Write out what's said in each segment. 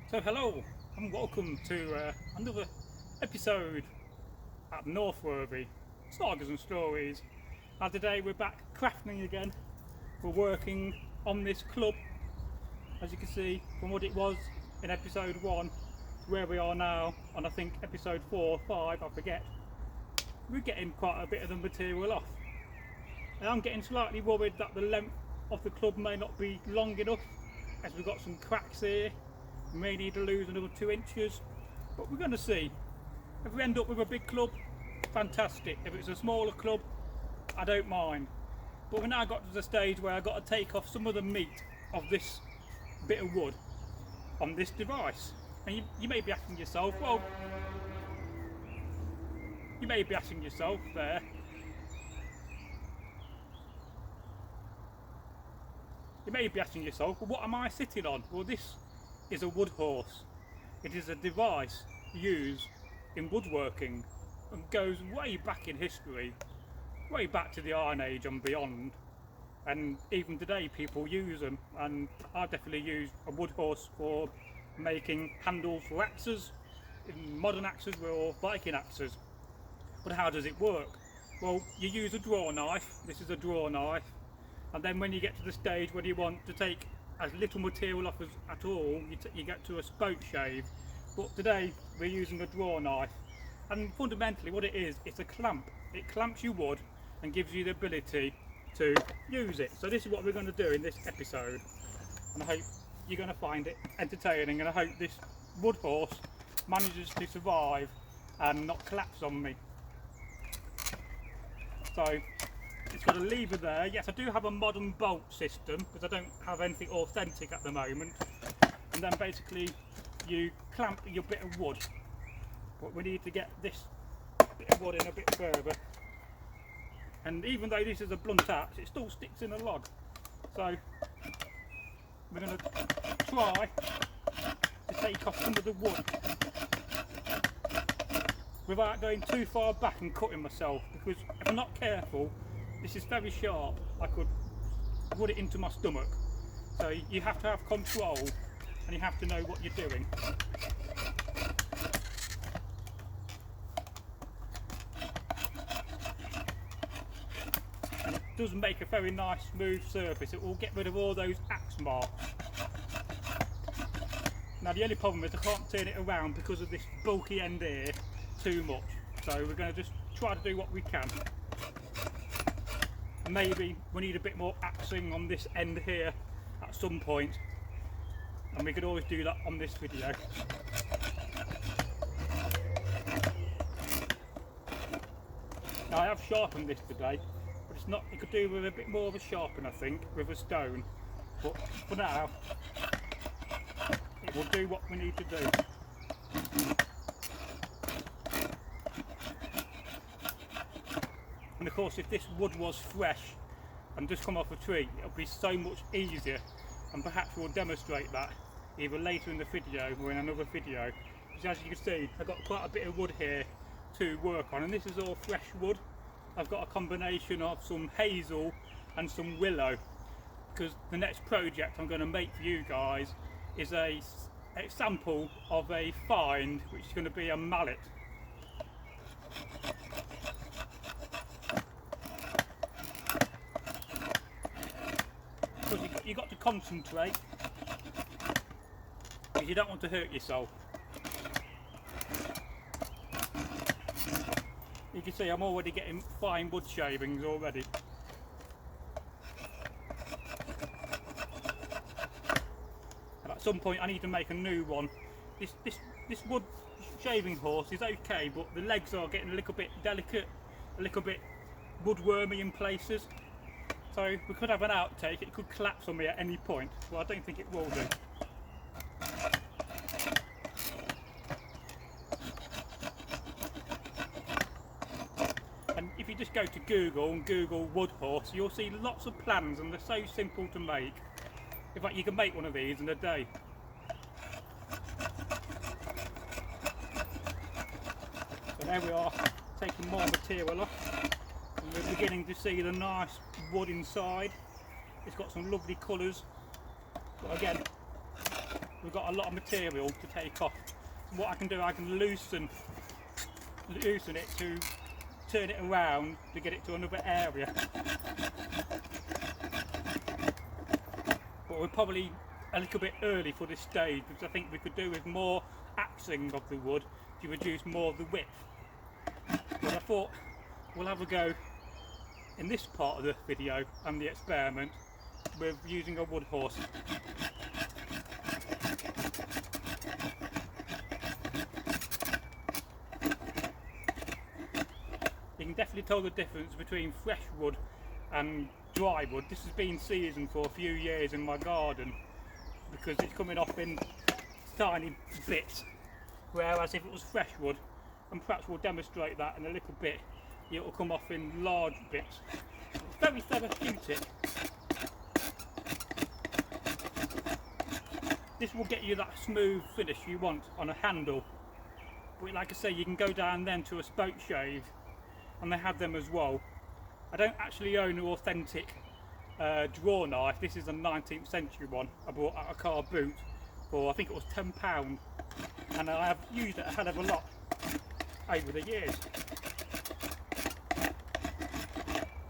So hello and welcome to another episode at Northworthy Sagas and Stories. And today we're back crafting again. We're working on this club, as you can see from what it was in episode 1 to where we are now on I think episode 4 or 5, I forget. We're getting quite a bit of the material off. And I'm getting slightly worried that the length of the club may not be long enough, as we've got some cracks here. We may need to lose another 2 inches, but we're going to see. If we end up with a big club, fantastic. If it's a smaller club, I don't mind. But we now got to the stage where I've got to take off some of the meat of this bit of wood on this device. And you may be asking yourself, well, you may be asking yourself there, well, what am I sitting on? Well, this is a wood horse. It is a device used in woodworking and goes way back in history, way back to the Iron Age and beyond. And even today people use them, and I definitely use a wood horse for making handles for axes, in modern axes or Viking axes. But how does it work? Well, you use a draw knife. This is a draw knife. And then when you get to the stage when you want to take as little material off as at all, you get to a spoke shave. But today we're using a draw knife, and fundamentally what it is, it's a clamp. It clamps your wood and gives you the ability to use it. So this is what we're going to do in this episode, and I hope you're going to find it entertaining, and I hope this wood horse manages to survive and not collapse on me. So it's got a lever there. Yes, I do have a modern bolt system because I don't have anything authentic at the moment. And then basically you clamp your bit of wood. But we need to get this bit of wood in a bit further. And even though this is a blunt axe, it still sticks in a log. So we're going to try to take off some of the wood without going too far back and cutting myself, because if I'm not careful, this is very sharp. I could wood it into my stomach. So you have to have control and you have to know what you're doing. And it does make a very nice smooth surface. It will get rid of all those axe marks. Now the only problem is I can't turn it around because of this bulky end here too much. So we're going to just try to do what we can. Maybe we need a bit more axing on this end here at some point, and we could always do that on this video. Now I have sharpened this today, but it's not, it could do with a bit more of a sharpen, I think, with a stone, but for now it will do what we need to do. And of course, if this wood was fresh and just come off a tree, it would be so much easier, and perhaps we'll demonstrate that either later in the video or in another video. Because as you can see, I've got quite a bit of wood here to work on, and this is all fresh wood. I've got a combination of some hazel and some willow, because the next project I'm going to make for you guys is a sample of a find, which is going to be a mallet. Because you've got to concentrate, because you don't want to hurt yourself. You can see I'm already getting fine wood shavings already. And at some point I need to make a new one. This wood shaving horse is okay, but the legs are getting a little bit delicate, a little bit woodwormy in places. So we could have an outtake, it could collapse on me at any point, well I don't think it will do. And if you just go to Google and Google wood horse, you'll see lots of plans, and they're so simple to make. In fact, you can make one of these in a day. So there we are, taking more material off. And we're beginning to see the nice wood inside. It's got some lovely colours, but again we've got a lot of material to take off. So what I can do, I can loosen it to turn it around to get it to another area. But we're probably a little bit early for this stage, because I think we could do with more axing of the wood to reduce more of the width. But I thought we'll have a go in this part of the video and the experiment with using a wood horse. You can definitely tell the difference between fresh wood and dry wood. This has been seasoned for a few years in my garden because it's coming off in tiny bits, whereas if it was fresh wood, and perhaps we'll demonstrate that in a little bit, it will come off in large bits. It's very therapeutic. This will get you that smooth finish you want on a handle. But like I say, you can go down then to a spoke shave, and they have them as well. I don't actually own an authentic draw knife. This is a 19th century one I bought at a Carve boot for, I think it was £10, and I have used it a hell of a lot over the years.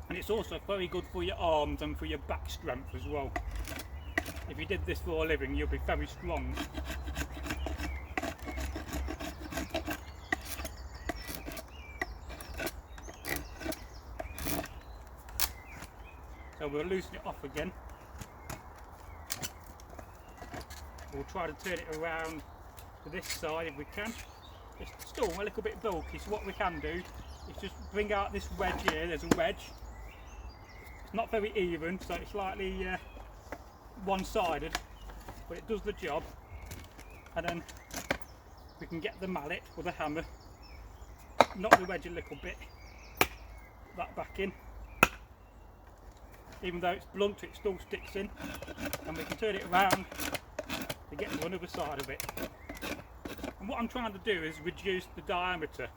And it's also very good for your arms and for your back strength as well. If you did this for a living, you'll be very strong. So we'll loosen it off again. We'll try to turn it around to this side if we can. It's still a little bit bulky, so what we can do is just bring out this wedge here. There's a wedge. It's not very even, so it's slightly one-sided, but it does the job. And then we can get the mallet or the hammer, knock the wedge a little bit, put that back in. Even though it's blunt, it still sticks in, and we can turn it around to get to another side of it. And what I'm trying to do is reduce the diameter.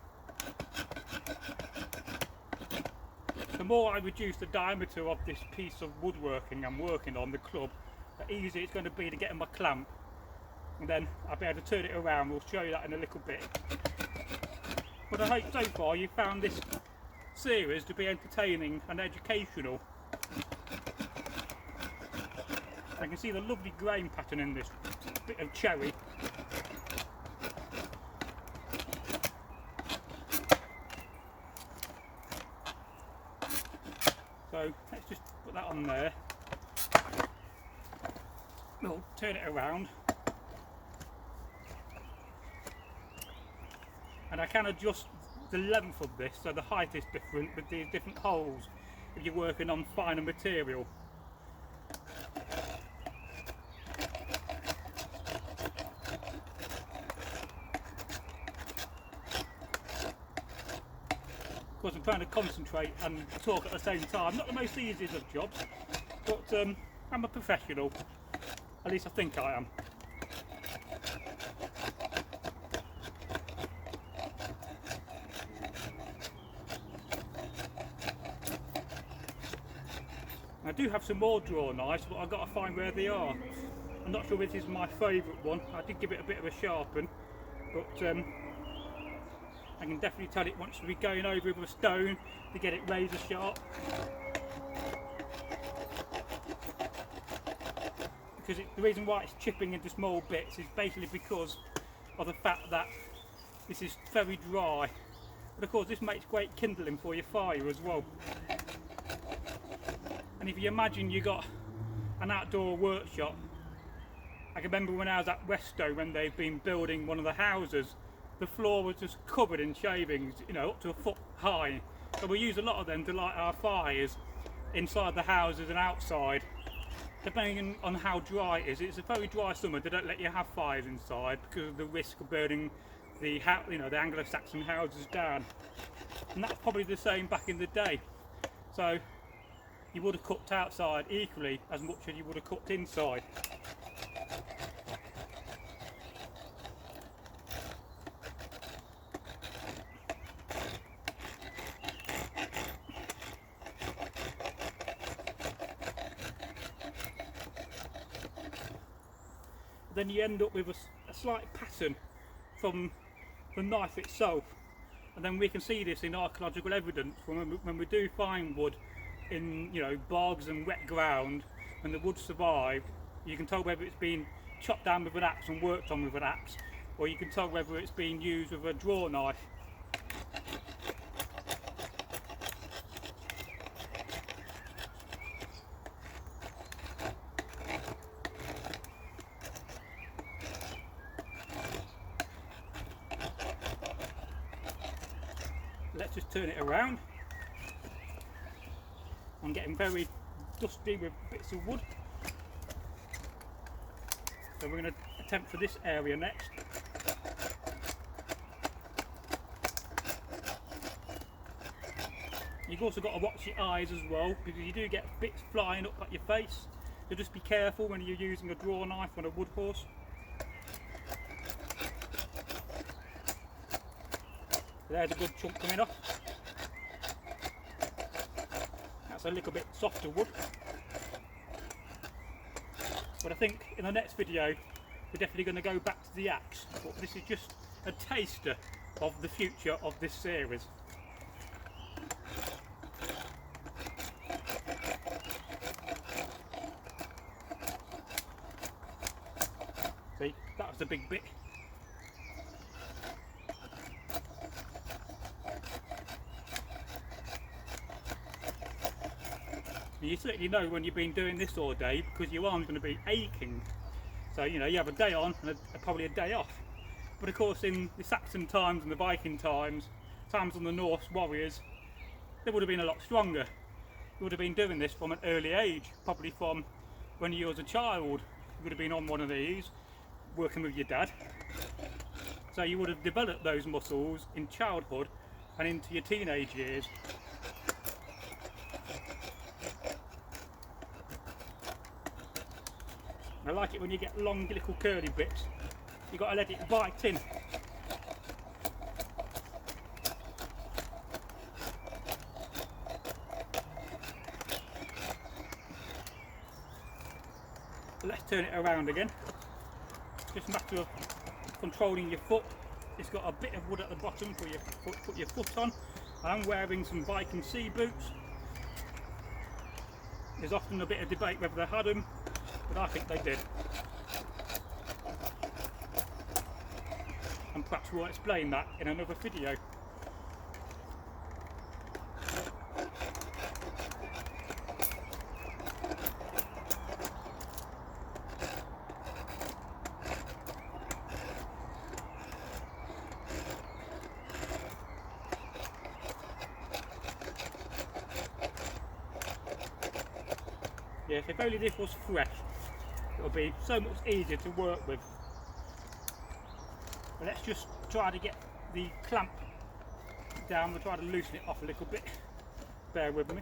The more I reduce the diameter of this piece of woodworking I'm working on, the club, the easier it's going to be to get in my clamp, and then I'll be able to turn it around. We'll show you that in a little bit. But I hope so far you found this series to be entertaining and educational. I can see the lovely grain pattern in this bit of cherry. So let's just put that on there. We'll turn it around. And I can adjust the length of this, so the height is different with these different holes if you're working on finer material. Of course, I'm trying to concentrate and talk at the same time. Not the most easiest of jobs, but I'm a professional. At least I think I am. I do have some more draw knives, but I've got to find where they are. I'm not sure which is my favourite one. I did give it a bit of a sharpen, but I can definitely tell it wants to be going over with a stone to get it razor sharp. Because the reason why it's chipping into small bits is basically because of the fact that this is very dry. But of course this makes great kindling for your fire as well. And if you imagine you got an outdoor workshop, I can remember when I was at Westow when they've been building one of the houses, the floor was just covered in shavings, you know, up to a foot high. So we use a lot of them to light our fires inside the houses and outside, depending on how dry it is. It's a very dry summer, they don't let you have fires inside because of the risk of burning the Anglo-Saxon houses down. And that's probably the same back in the day. So you would have cooked outside equally as much as you would have cooked inside. then you end up with a slight pattern from the knife itself. And then we can see this in archaeological evidence when we do find wood in, you know, bogs and wet ground, and the wood survived. You can tell whether it's been chopped down with an axe and worked on with an axe, or you can tell whether it's been used with a draw knife. Let's just turn it around. I'm getting very dusty with bits of wood. So we're going to attempt for this area next. You've also got to watch your eyes as well, because you do get bits flying up at your face. So just be careful when you're using a draw knife on a wood horse. There's a good chunk coming off. That's a little bit softer wood. But I think in the next video we're definitely going to go back to the axe. But this is just a taster of the future of this series. See, that was the big bit. You certainly know when you've been doing this all day, because your arm's going to be aching. So, you know, you have a day on and probably a day off. But of course in the Saxon times and the Viking times on the Norse warriors, they would have been a lot stronger. You would have been doing this from an early age, probably from when you was a child. You would have been on one of these, working with your dad. So you would have developed those muscles in childhood and into your teenage years. I like it when you get long little curly bits. You've got to let it bite in. Let's turn it around again. Just a matter of controlling your foot. It's got a bit of wood at the bottom for your foot, put your foot on. I'm wearing some Viking sea boots. There's often a bit of debate whether they had them, but I think they did. And perhaps we'll explain that in another video. Yes, if only this was fresh, it would be so much easier to work with. But let's just try to get the clamp down. We'll try to loosen it off a little bit. Bear with me.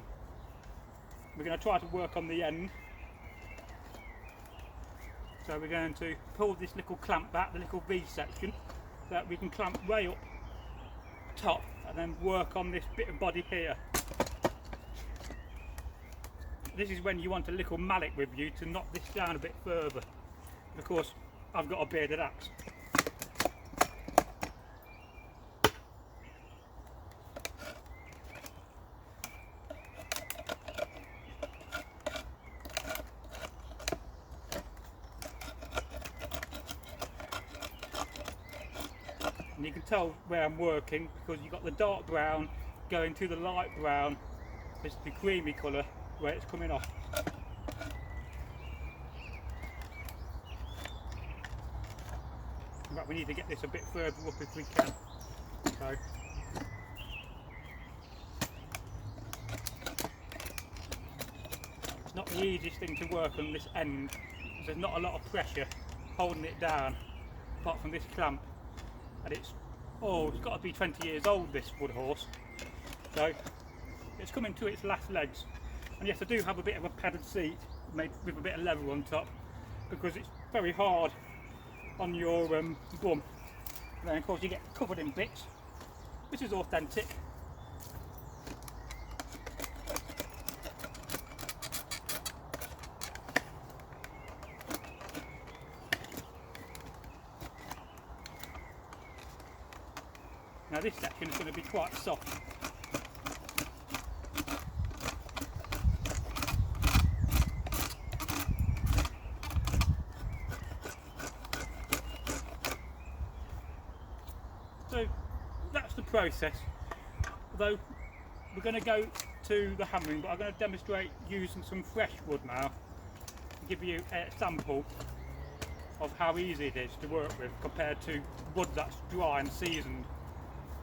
We're going to try to work on the end. So we're going to pull this little clamp back, the little V section, so that we can clamp way up top and then work on this bit of body here. This is when you want a little mallet with you to knock this down a bit further. And of course, I've got a bearded axe. And you can tell where I'm working because you've got the dark brown going to the light brown. It's the creamy colour where it's coming off. Right, we need to get this a bit further up if we can. So. It's not the easiest thing to work on this end. There's not a lot of pressure holding it down apart from this clamp. And it's got to be 20 years old, this wood horse. So it's coming to its last legs. And yes, I do have a bit of a padded seat made with a bit of leather on top because it's very hard on your bum. And then of course you get covered in bits, which is authentic. Now this section is going to be quite soft. So that's the process, although we're going to go to the hammering, but I'm going to demonstrate using some fresh wood now to give you a sample of how easy it is to work with compared to wood that's dry and seasoned.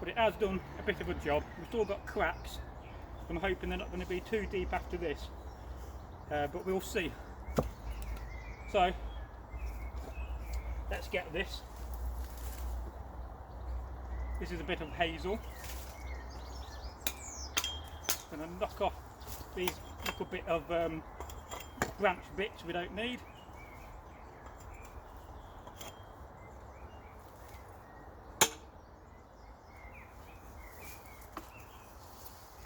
But it has done a bit of a job. We've still got cracks. I'm hoping they're not going to be too deep after this, but we'll see. So let's get this. This is a bit of hazel. I'm going to knock off these little bit of branch bits we don't need.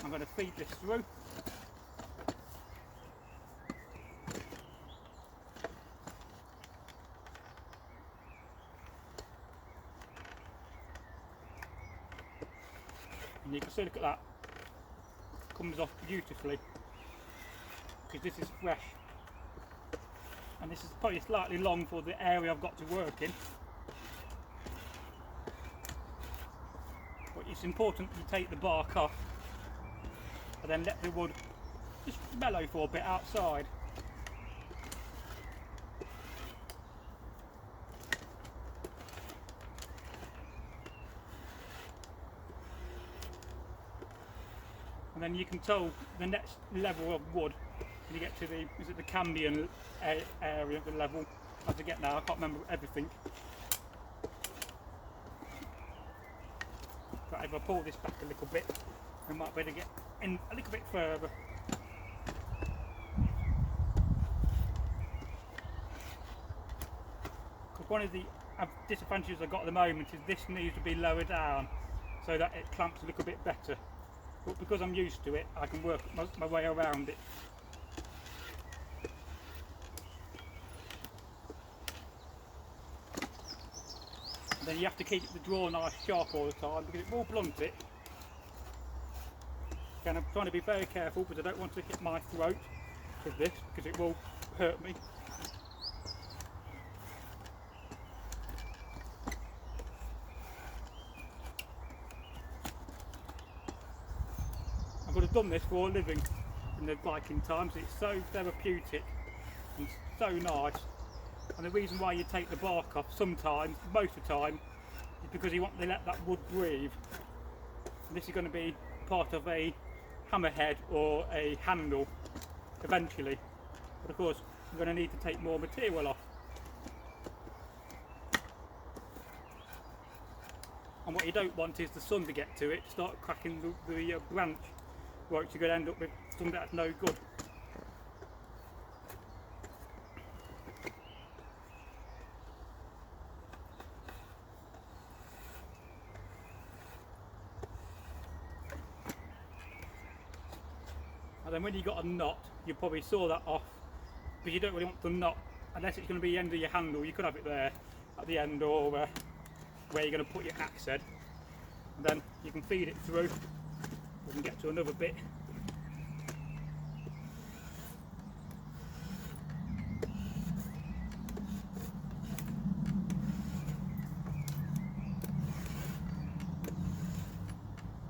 I'm going to feed this through. And you can see, look at that, comes off beautifully because this is fresh, and this is probably slightly long for the area I've got to work in, but it's important to take the bark off and then let the wood just mellow for a bit outside. And then you can tell the next level of wood when you get to the, is it the Cambian area, the level, I forget now, I can't remember everything. But if I pull this back a little bit, we might be able to get in a little bit further. Because one of the disadvantages I've got at the moment is this needs to be lower down so that it clamps a little bit better. But because I'm used to it, I can work my way around it. And then you have to keep the draw knife sharp all the time because it will blunt it. And I'm trying to be very careful because I don't want to hit my throat with this because it will hurt me. I would have done this for a living in the Viking times. It's so therapeutic and so nice. And the reason why you take the bark off sometimes, most of the time, is because you want to let that wood breathe. And this is going to be part of a hammerhead or a handle eventually. But of course, we're going to need to take more material off. And what you don't want is the sun to get to it, start cracking the branch. Right, you're going to end up with something that's no good. And then when you got a knot, you probably saw that off, but you don't really want the knot unless it's going to be the end of your handle. You could have it there at the end or where you're going to put your axe head, and then you can feed it through. We can get to another bit.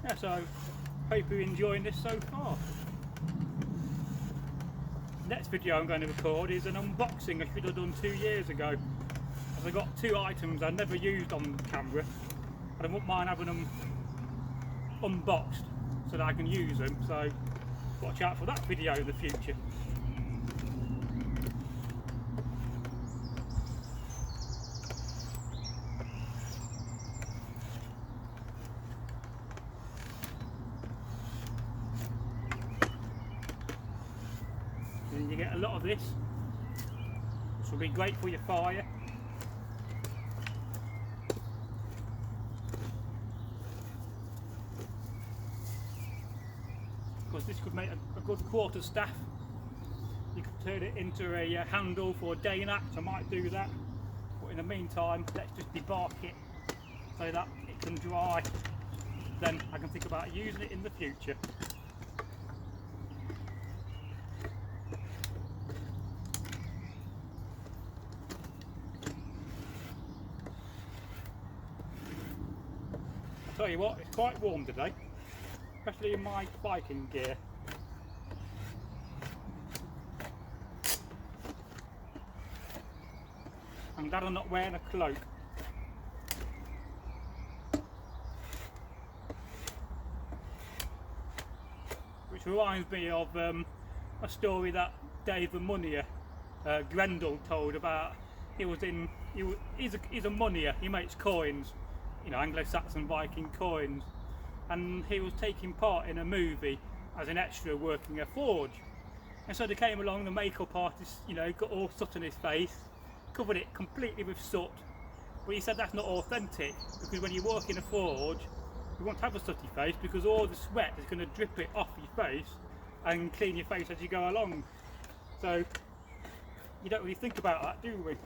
Yeah, so hope you're enjoying this so far. Next video I'm going to record is an unboxing I should have done 2 years ago. As I got 2 items I never used on camera, and I wouldn't mind having them unboxed so that I can use them, so watch out for that video in the future. And you get a lot of this. This will be great for your fire. Because this could make a good quarter staff. You could turn it into a handle for a day axe. I might do that, but in the meantime let's just debark it so that it can dry then I can think about using it in the future. I'll tell you what, it's quite warm today, especially in my biking gear. I'm glad I'm not wearing a cloak. Which reminds me of a story that Dave the Moneyer, Grendel, told about. He's a moneyer, he makes coins, you know, Anglo-Saxon Viking coins, and he was taking part in a movie as an extra working a forge. And so they came along, the makeup artist, you know, got all soot on his face, covered it completely with soot. But he said that's not authentic, because when you work in a forge, you won't have a sooty face, because all the sweat is going to drip it off your face and clean your face as you go along. So you don't really think about that, do we?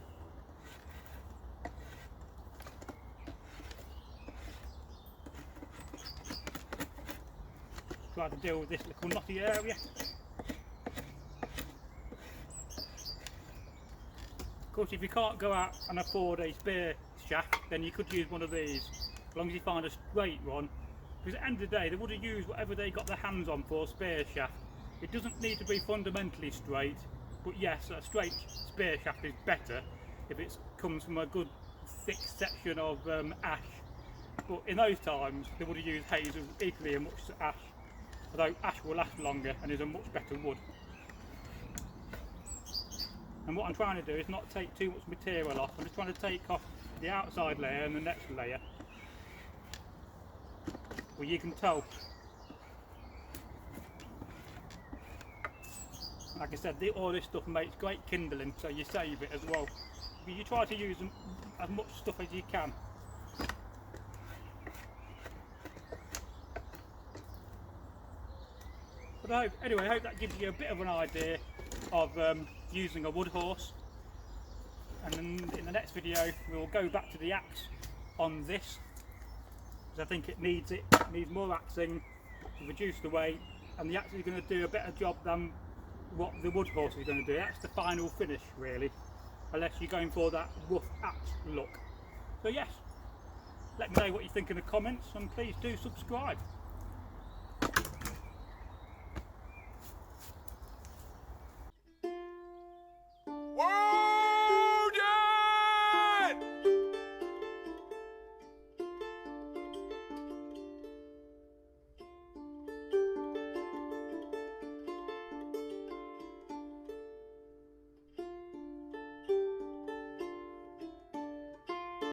Try to deal with this little knotty area. Of course, if you can't go out and afford a spear shaft, then you could use one of these, as long as you find a straight one. Because at the end of the day, they would have used whatever they got their hands on for a spear shaft. It doesn't need to be fundamentally straight, but yes, a straight spear shaft is better if it comes from a good thick section of ash. But in those times, they would have used hazel equally as much as ash, although ash will last longer and is a much better wood. And what I'm trying to do is not take too much material off. I'm just trying to take off the outside layer and the next layer. Well, you can tell. Like I said, all this stuff makes great kindling, so you save it as well. But you try to use as much stuff as you can. But I hope that gives you a bit of an idea of using a wood horse. And then in the next video we'll go back to the axe on this, because I think it needs more axing to reduce the weight, and the axe is going to do a better job than what the wood horse is going to do. That's the final finish really, unless you're going for that rough axe look. So yes, let me know what you think in the comments, and please do subscribe.